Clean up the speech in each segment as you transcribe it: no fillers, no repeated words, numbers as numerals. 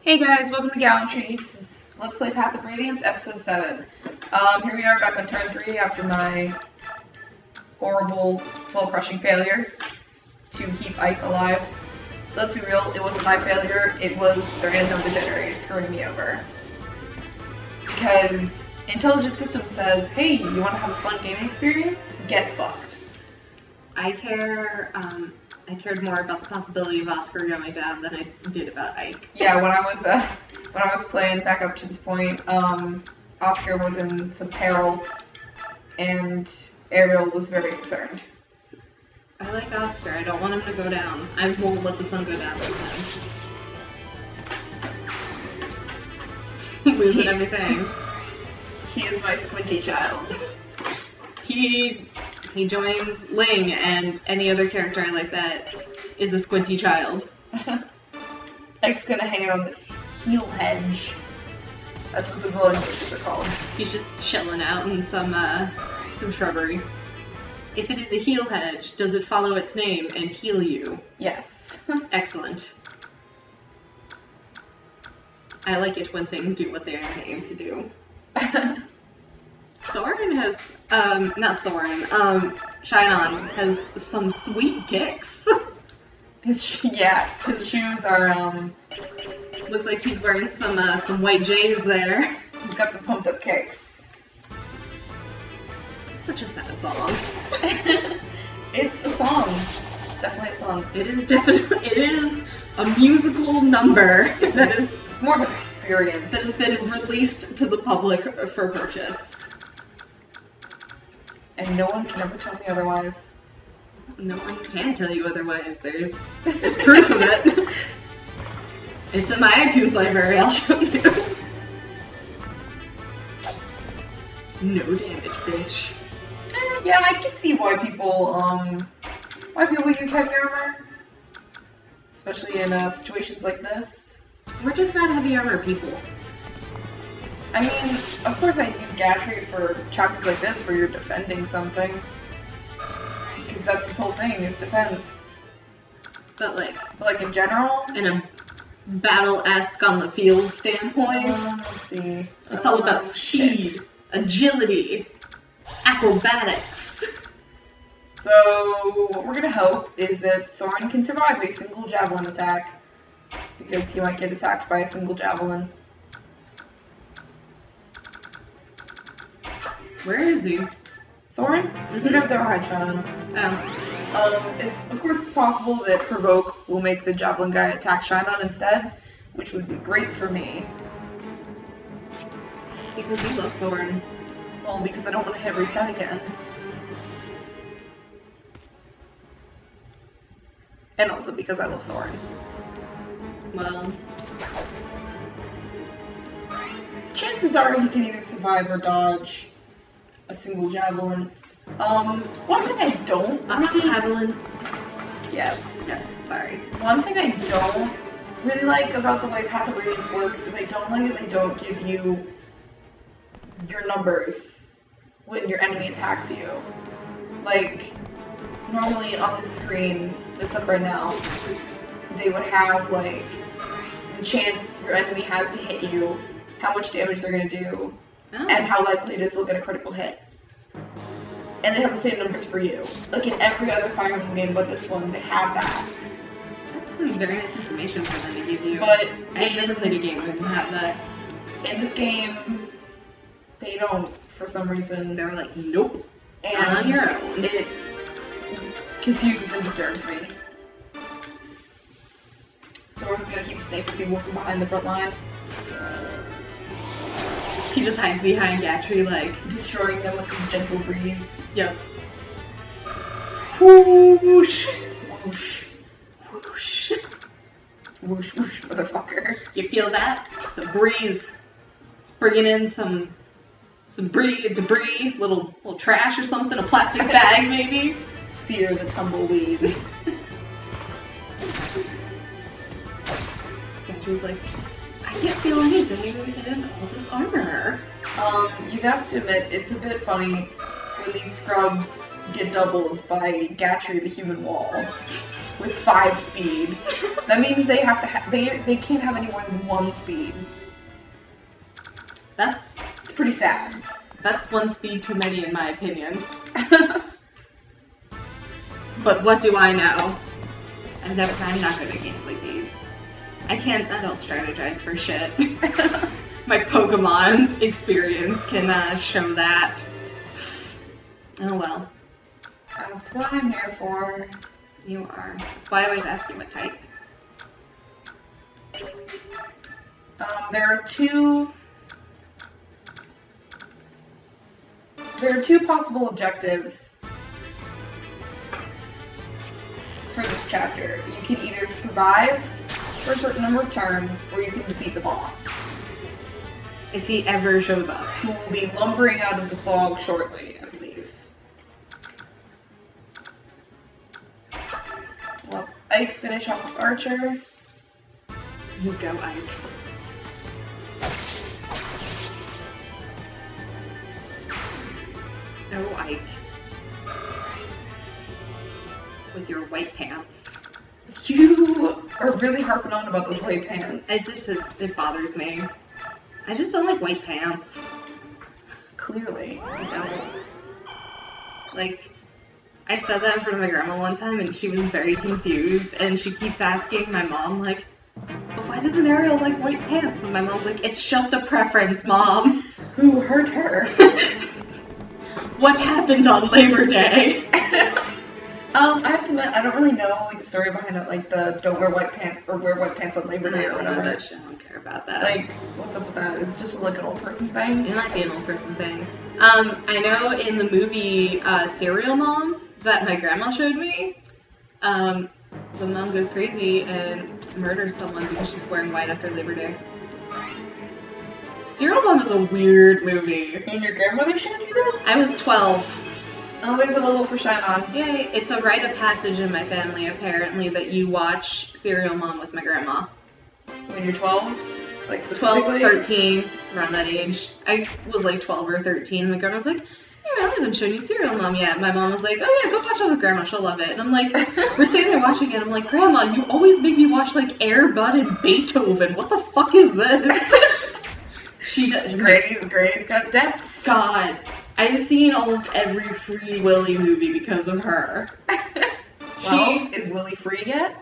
Hey guys, welcome to Galandtree. This is Let's Play Path of Radiance, episode 7. Here we are back on turn 3 after my horrible, soul-crushing failure to keep Ike alive. Let's be real, it wasn't my failure, it was the random generator screwing me over. Because Intelligent System says, hey, you want to have a fun gaming experience? Get fucked. I cared more about the possibility of Oscar going down than I did about Ike. Yeah, when I was playing back up to this point, Oscar was in some peril, and Ariel was very concerned. I like Oscar. I don't want him to go down. I won't let the sun go down this time. Losing everything. He is my squinty child. He joins Ling, and any other character I like that is a squinty child. Ike's gonna hang out on this heel hedge. That's what the glowing bushes are called. He's just chilling out in some shrubbery. If it is a heel hedge, does it follow its name and heal you? Yes. Excellent. I like it when things do what they are named to do. Soren has, not Soren, Shinon has some sweet kicks. His shoes are, looks like he's wearing some white J's there. He's got some pumped up kicks. Such a sad song. It's a song. It's definitely a song. It is a musical number that is, it's more of an experience. That has been released to the public for purchase. And no one can ever tell me otherwise. No one can tell you otherwise. There's proof of it. It's in my iTunes library, I'll show you. No damage, bitch. Yeah, I can see why people use heavy armor. Especially in situations like this. We're just not heavy armor people. I mean, of course I use galandtree for chapters like this where you're defending something. Because that's this whole thing, is defense. But like in general? In a battle-esque on the field standpoint. Let's see. It's all about speed, agility, acrobatics. So, what we're gonna hope is that Soren can survive a single javelin attack. Because he might get attacked by a single javelin. Where is he? Soren? He's up there behind Shinon. Oh. Of course, it's possible that Provoke will make the Javelin guy attack Shinon instead, which would be great for me. Because you love Soren. Well, because I don't want to hit reset again. And also because I love Soren. Well, chances are he can either survive or dodge a single javelin. One thing I don't javelin. Yes, sorry. One thing I don't really like about the way Path of Radiance works is I don't like that they don't give you your numbers when your enemy attacks you. Like, normally on this screen that's up right now, they would have, like, the chance your enemy has to hit you, how much damage they're gonna do, and how likely it is they'll get a critical hit. And they have the same numbers for you. Like in every other Fire Emblem game but this one, they have that. That's some very nice information for them to give you. But I've never played a game that didn't have that. In this game, they don't, for some reason. They're like, nope. And on your own. It confuses and disturbs me. So we're just gonna keep sniping people from behind the front line. He just hides behind Galandtree, like, destroying them with his gentle breeze. Yep. Whoosh! Whoosh! Whoosh! Whoosh, whoosh, motherfucker. You feel that? It's a breeze. It's bringing in some debris, little trash or something, a plastic bag maybe. Fear the tumbleweeds. Galandtree's like, I can't feel anything in all this armor. You have to admit, it's a bit funny when these scrubs get doubled by Galandtree the human wall with 5 speed. That means they have to they can't have any more than one speed. It's pretty sad. That's one speed too many in my opinion. But what do I know? I'm not good at games like these. I don't strategize for shit. My Pokemon experience can show that. Oh well. That's what I'm here for. You are. That's why I always ask you what type. There are two possible objectives for this chapter. You can either survive for a certain number of turns, or you can defeat the boss. If he ever shows up. Who will be lumbering out of the fog shortly, I believe. Well, Ike finish off this archer. You go, Ike. Oh, Ike. With your white pants. You are really harping on about those white pants. It bothers me. I just don't like white pants. Clearly. I don't. Like, I said that in front of my grandma one time and she was very confused and she keeps asking my mom, like, but why doesn't Ariel like white pants? And my mom's like, it's just a preference, Mom. Who hurt her? What happened on Labor Day? I have to admit, I don't really know like the story behind it, like the don't wear white pants or wear white pants on Labor Day or whatever. I don't care about that. Like, what's up with that? Is it just like an old person thing? It might be an old person thing. I know in the movie Serial Mom that my grandma showed me, the mom goes crazy and murders someone because she's wearing white after Labor Day. Serial Mom is a weird movie. And your grandmother showed you this? I was 12. Oh, there's a little for shine on. Yay, it's a rite of passage in my family, apparently, that you watch Serial Mom with my grandma. When you're 12? Like 12, 13, around that age. I was like 12 or 13. My grandma was like, I haven't even shown you Serial Mom yet. My mom was like, oh yeah, go watch it with Grandma, she'll love it. And I'm like, we're sitting there watching it, I'm like, Grandma, you always make me watch like Air Bud and Beethoven. What the fuck is this? She does. Granny's got depths. God. I've seen almost every Free Willy movie because of her. Well, is Willy free yet?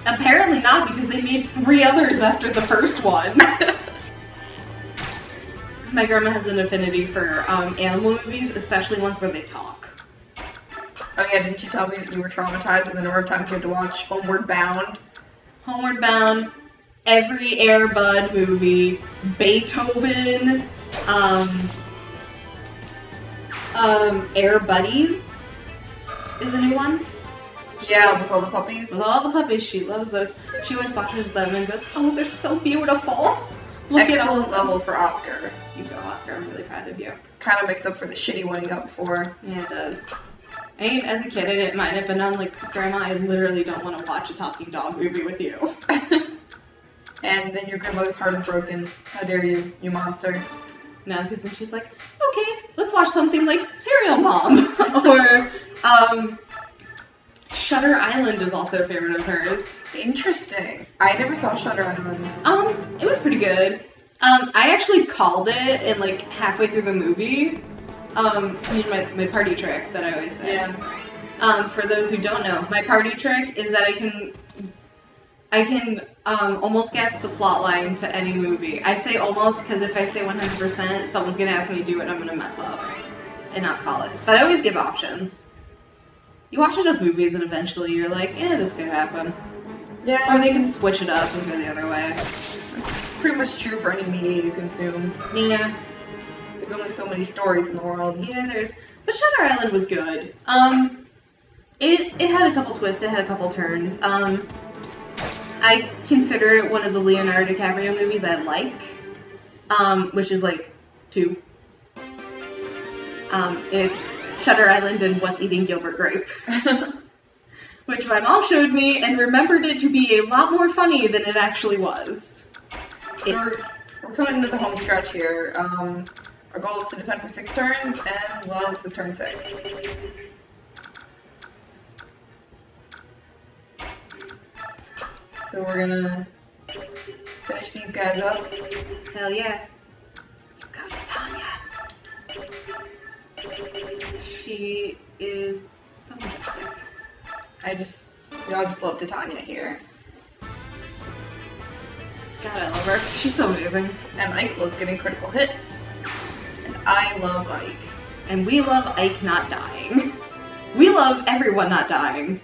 Apparently not, because they made 3 others after the first one. My grandma has an affinity for animal movies, especially ones where they talk. Oh yeah, didn't you tell me that you were traumatized with the number of times you had to watch Homeward Bound? Homeward Bound, every Air Bud movie, Beethoven, Air Buddies is a new one. Yeah, with all the puppies. With all the puppies, she loves those. She always watches them and goes, oh, they're so beautiful. Look at all Excellent level for Oscar. You go, Oscar. I'm really proud of you. Kind of makes up for the shitty one you got before. Yeah, it does. I mean, as a kid, I didn't mind it, but now I'm like, Grandma, I literally don't want to watch a talking dog movie with you. And then your grandmother's heart is broken. How dare you, you monster. No, because then she's like, okay, let's watch something like Serial Mom. Or, Shutter Island is also a favorite of hers. Interesting. I never saw Shutter Island. It was pretty good. I actually called it in like halfway through the movie. My party trick that I always say. Yeah. For those who don't know, my party trick is that I can almost guess the plot line to any movie. I say almost because if I say 100%, someone's gonna ask me to do it and I'm gonna mess up and not call it. But I always give options. You watch enough movies and eventually you're like, yeah, this could happen. Yeah. Or they can switch it up and go the other way. Pretty much true for any media you consume. Yeah. There's only so many stories in the world. Yeah, but Shutter Island was good. It had a couple twists, it had a couple turns. I consider it one of the Leonardo DiCaprio movies I like, which is like 2. It's Shutter Island and What's Eating Gilbert Grape, which my mom showed me and remembered it to be a lot more funny than it actually was. We're coming into the home stretch here. Our goal is to defend for 6 turns, and well, this is turn 6. So we're gonna finish these guys up. Hell yeah. Go to Tanya. She is so majestic. I just love Titania here. God, I love her. She's so amazing. And Ike loves getting critical hits. And I love Ike. And we love Ike not dying. We love everyone not dying.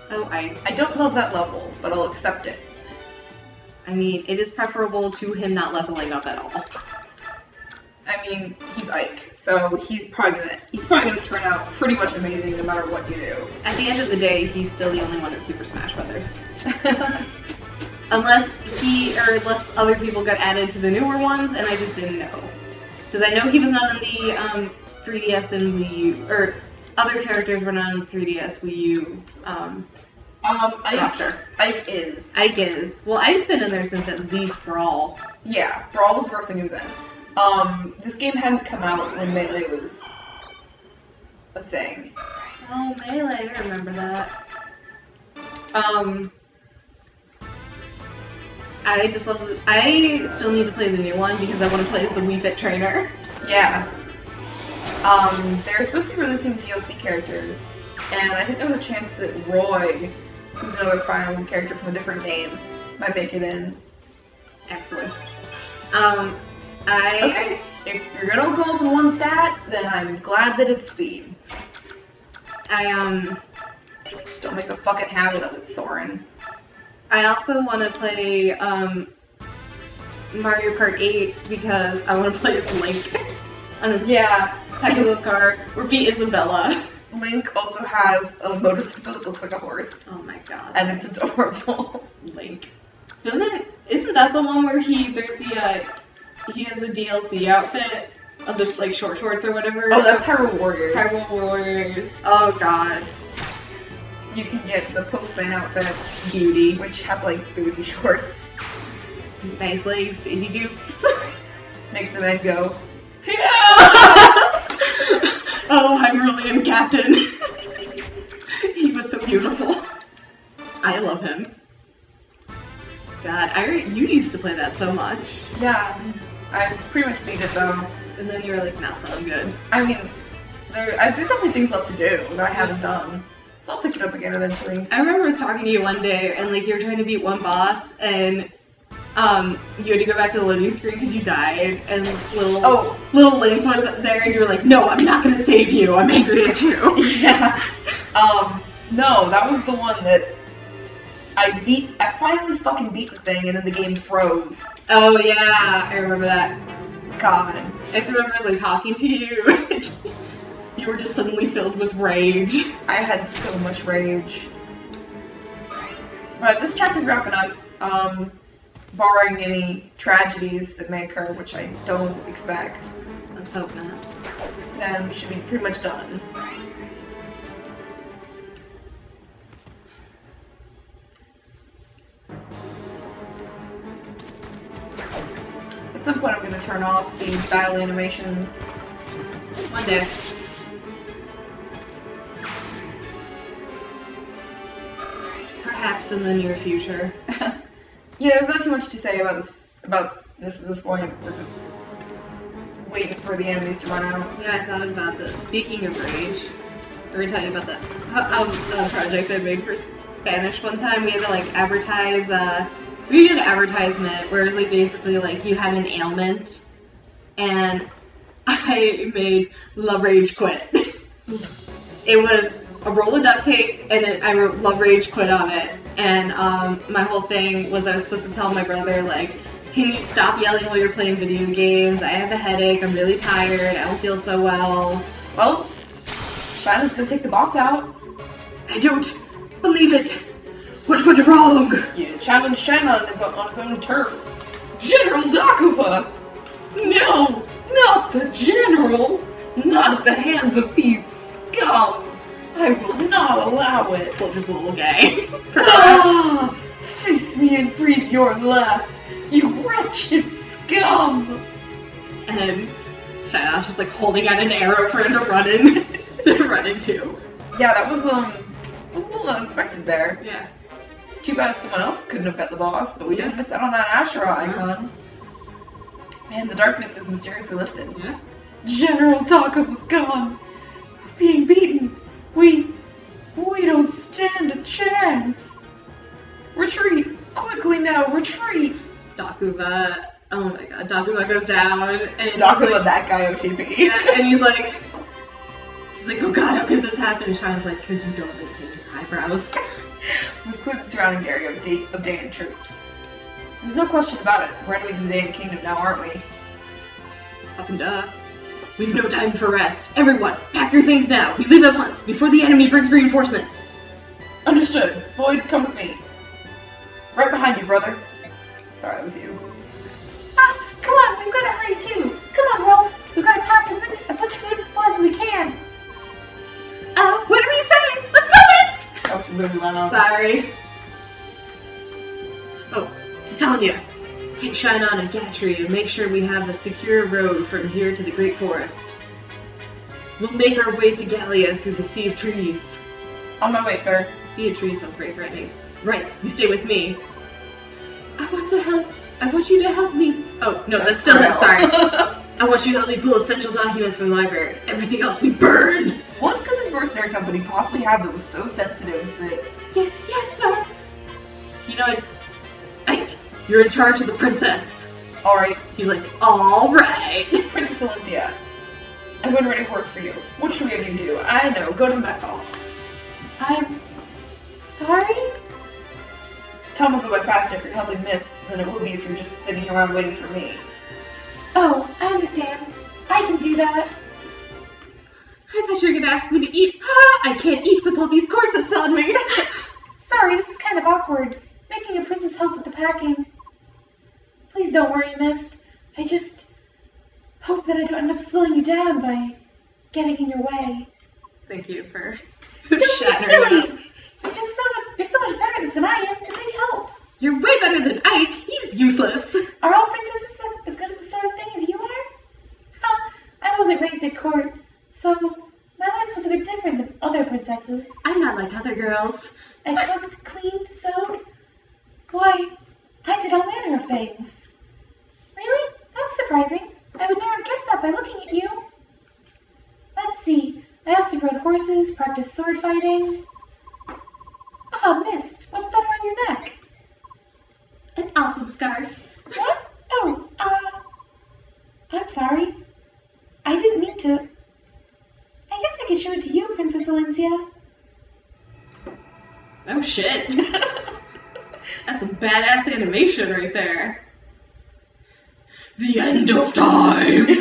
Oh, Ike. I don't love that level, but I'll accept it. I mean, it is preferable to him not leveling up at all. I mean, he's Ike, so he's probably gonna turn out pretty much amazing no matter what you do. At the end of the day, he's still the only one in Super Smash Brothers. Unless other people got added to the newer ones, and I just didn't know. Because I know he was not on the 3DS and Wii U, or other characters were not on the 3DS, Wii U roster. Ike is. Ike is. Well, Ike's been in there since at least Brawl. Yeah, Brawl was the first thing he was in. This game hadn't come out when Melee was a thing. Oh, Melee, I remember that. I still need to play the new one because I want to play as the Wii Fit trainer. Yeah. They're supposed to be releasing DLC characters, and I think there's a chance that Roy, who's another Fire Emblem character from a different game, might make it in. Excellent. Okay, if you're gonna go up in one stat, then I'm glad that it's speed. Just don't make a fucking habit of it, Soren. I also want to play Mario Kart 8 because I want to play as Link on his little car, or be Isabella. Link also has a motorcycle that looks like a horse. Oh my god. And it's adorable. Link. Isn't that the one where he has the DLC outfit of just like short shorts or whatever? Oh, that's Hyrule Warriors. Hyrule Warriors. Oh god. You can get the Postman outfit, Beauty, which has like booty shorts. Nice legs, Daisy Dukes. Makes the men go, yeah! Oh, I'm really in Captain. He was so beautiful. I love him. God, you used to play that so much. Yeah, I pretty much beat it though. And then you were like, nah, sound good. I mean, there's definitely things left to do that I haven't done. So I'll pick it up again eventually. I remember I was talking to you one day, and like you were trying to beat one boss, and you had to go back to the loading screen because you died, and little Link was there, and you were like, no, I'm not gonna save you, I'm angry at you. Yeah. No, that was the one that I finally fucking beat the thing, and then the game froze. Oh yeah, I remember that. God. I just remember I was like talking to you. You were just suddenly filled with rage. I had so much rage. But this chapter's wrapping up, barring any tragedies that may occur, which I don't expect. Let's hope not. Then we should be pretty much done. At some point I'm going to turn off these battle animations. One day. Perhaps in the near future. Yeah, there's not too much to say about this at this point. We're just waiting for the enemies to run out. Yeah, I thought about this. Speaking of rage, we're gonna tell you about that project I made for Spanish one time. We had to like advertise. We did an advertisement where it was like basically like you had an ailment, and I made Love Rage Quit. It was a roll of duct tape, and I wrote Love Rage Quit on it. And my whole thing was I was supposed to tell my brother, like, can you stop yelling while you're playing video games? I have a headache, I'm really tired, I don't feel so well. Well, Shannon's gonna take the boss out. I don't believe it. What went wrong? You challenged Shannon on his own turf. General Dakuba! No! Not the General! Not at the hands of these scum! I will not allow it! Soldier's a little gay. Ah! Face me and breathe your last, you wretched scum! And Shannon's just like holding out an arrow for him to run in to run into. Yeah, that was a little unexpected there. Yeah. It's too bad someone else couldn't have got the boss, but we didn't miss out on that Ashura icon. Man, the darkness is mysteriously lifted. Yeah. General Taco's gone. We're being beaten. We don't stand a chance. Retreat! Quickly now, retreat! Dakuba, oh my god, Dakuba goes down, and Dakuba, like, that guy OTP. yeah, and he's like, oh god, how could this happen? And Shina's like, because you don't maintain your eyebrows. We've cleared the surrounding area of Daean troops. There's no question about it. We're enemies of the Daean Kingdom now, aren't we? Fucking duh. We've no time for rest. Everyone, pack your things now. We leave at once, before the enemy brings reinforcements. Understood. Void, come with me. Right behind you, brother. Sorry, that was you. Ah, come on, we've got to hurry too. Come on, Rolf. We've got to pack as much food and supplies as we can. What are you saying? Let's go, Mist! That was really loud. Sorry. Oh, Titania, take Shinon and Gatry and make sure we have a secure road from here to the Great Forest. We'll make our way to Gallia through the Sea of Trees. On my way, sir. Sea of Trees sounds very threatening. Rice, you stay with me. I want you to help me. Oh, no, that's still him, sorry. I want you to help me pull essential documents from the library. Everything else we burn! What could this mercenary company possibly have that was so sensitive that... Yes, sir. You know, Ike, you're in charge of the princess. Alright, He's like, alright. Princess Valencia, I've been ready horse for you. What should we have you do? I know, go to the mess hall. I'm sorry? Tell them I'll go by faster if you're helping Miss than it will be if you're just sitting around waiting for me. Oh, I understand. I can do that. I thought you were gonna ask me to eat. I can't eat with all these corsets on me. Sorry, this is kind of awkward. Making a princess help with the packing. Please don't worry, Mist. I just hope that I don't end up slowing you down by getting in your way. Thank you for Don't be shattering silly! You're so much better at this than I am. It's a big help. You're way better than Ike. He's useless. Are all princesses as good at this sort of thing as you are? I wasn't raised at court, so my life was a bit different than other princesses. I'm not like other girls. I cooked, cleaned, sewed. Why, I did all manner of things. Really? That's surprising. I would never have guessed that by looking at you. Let's see. I also rode horses, practiced sword fighting. Ah, Mist, what's that around your neck? An awesome scarf. What? Oh, I'm sorry. I didn't mean to. I guess I could show it to you, Princess Valencia. Oh shit. That's some badass animation right there. The end of times.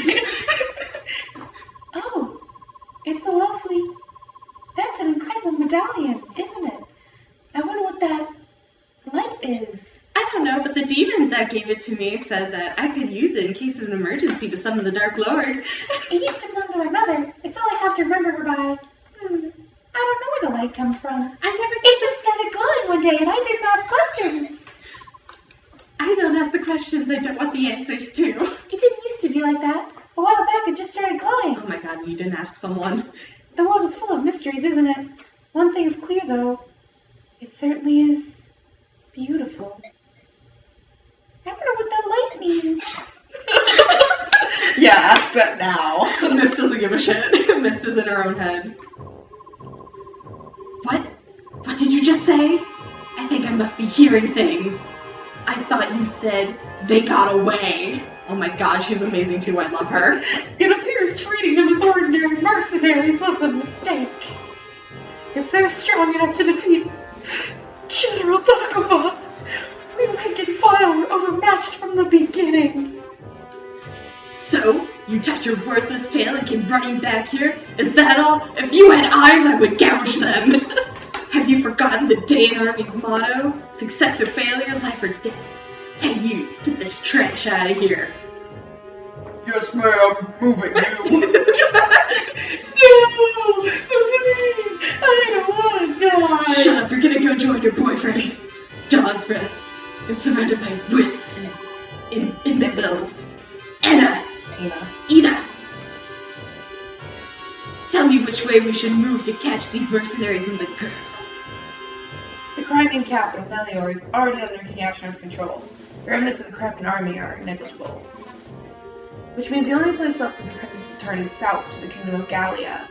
Oh, it's a lovely... That's an incredible medallion, isn't it? I wonder what that light is. I don't know, but the demon that gave it to me said that I could use it in case of an emergency to summon the Dark Lord. It used to belong to my mother. It's all I have to remember her by. I don't know where the light comes from. It just started glowing one day and I didn't ask questions. I don't ask the questions I don't want the answers to. It didn't used to be like that. A while back it just started glowing. Oh my god, you didn't ask someone. The world is full of mysteries, isn't it? One thing's clear though. It certainly is beautiful. I wonder what that light means. Yeah, ask that now. Mist doesn't give a shit. Mist is in her own head. What? What did you just say? I think I must be hearing things. I thought you said they got away. Oh my god, she's amazing too. I love her. It appears treating them as ordinary mercenaries was a mistake. If they're strong enough to defeat General Takova, we rank and file were overmatched from the beginning. So, you touch your worthless tail and came running back here? Is that all? If you had eyes, I would gouge them. Have you forgotten the Daean Army's motto? Success or failure, life or death? Hey you, get this trash out of here. Yes, ma'am. Moving you. No! Please! I don't want to die! Shut up, you're gonna go join your boyfriend. Dog's breath. And surrounded by whiffs and imbeciles. Anna! Ina! Tell me which way we should move to catch these mercenaries and the girl. The priming capital, Melior, is already under King Ashnod's control. The remnants of the Kraken army are negligible. Which means the only place left for the princess to turn is south to the kingdom of Gallia.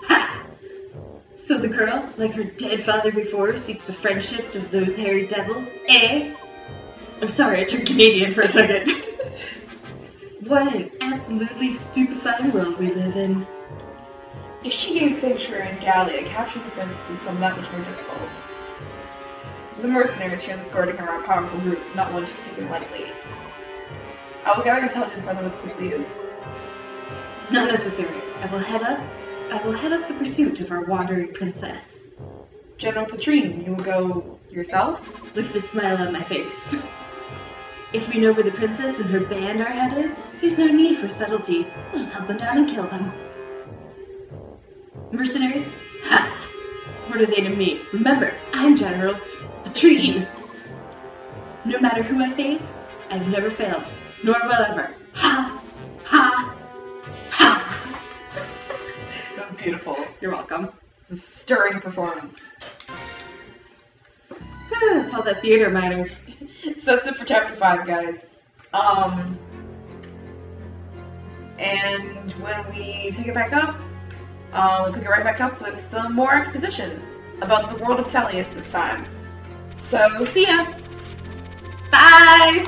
Ha! So the girl, like her dead father before, seeks the friendship of those hairy devils, eh? I'm sorry, I turned Canadian for a second. What an absolutely stupefying world we live in. If she gains sanctuary in Gallia, capturing the princess will become that much more difficult. The mercenaries she is escorting her are a powerful group, not one to be taken lightly. I will gather intelligence on them as quickly as... It's not necessary. I will head up the pursuit of our wandering princess. General Patrine, you will go yourself? With the smile on my face. If we know where the princess and her band are headed, there's no need for subtlety. We'll just hunt them down and kill them. Mercenaries? Ha! What are they to me? Remember, I'm General Patrine. No matter who I face, I've never failed, nor will ever. Ha! Ha! Ha! That was beautiful. You're welcome. It's a stirring performance. It's all that theater minor. So that's it for chapter 5, guys. And when we pick it back up, we'll pick it right back up with some more exposition about the world of Tellius this time. So, see ya! Bye!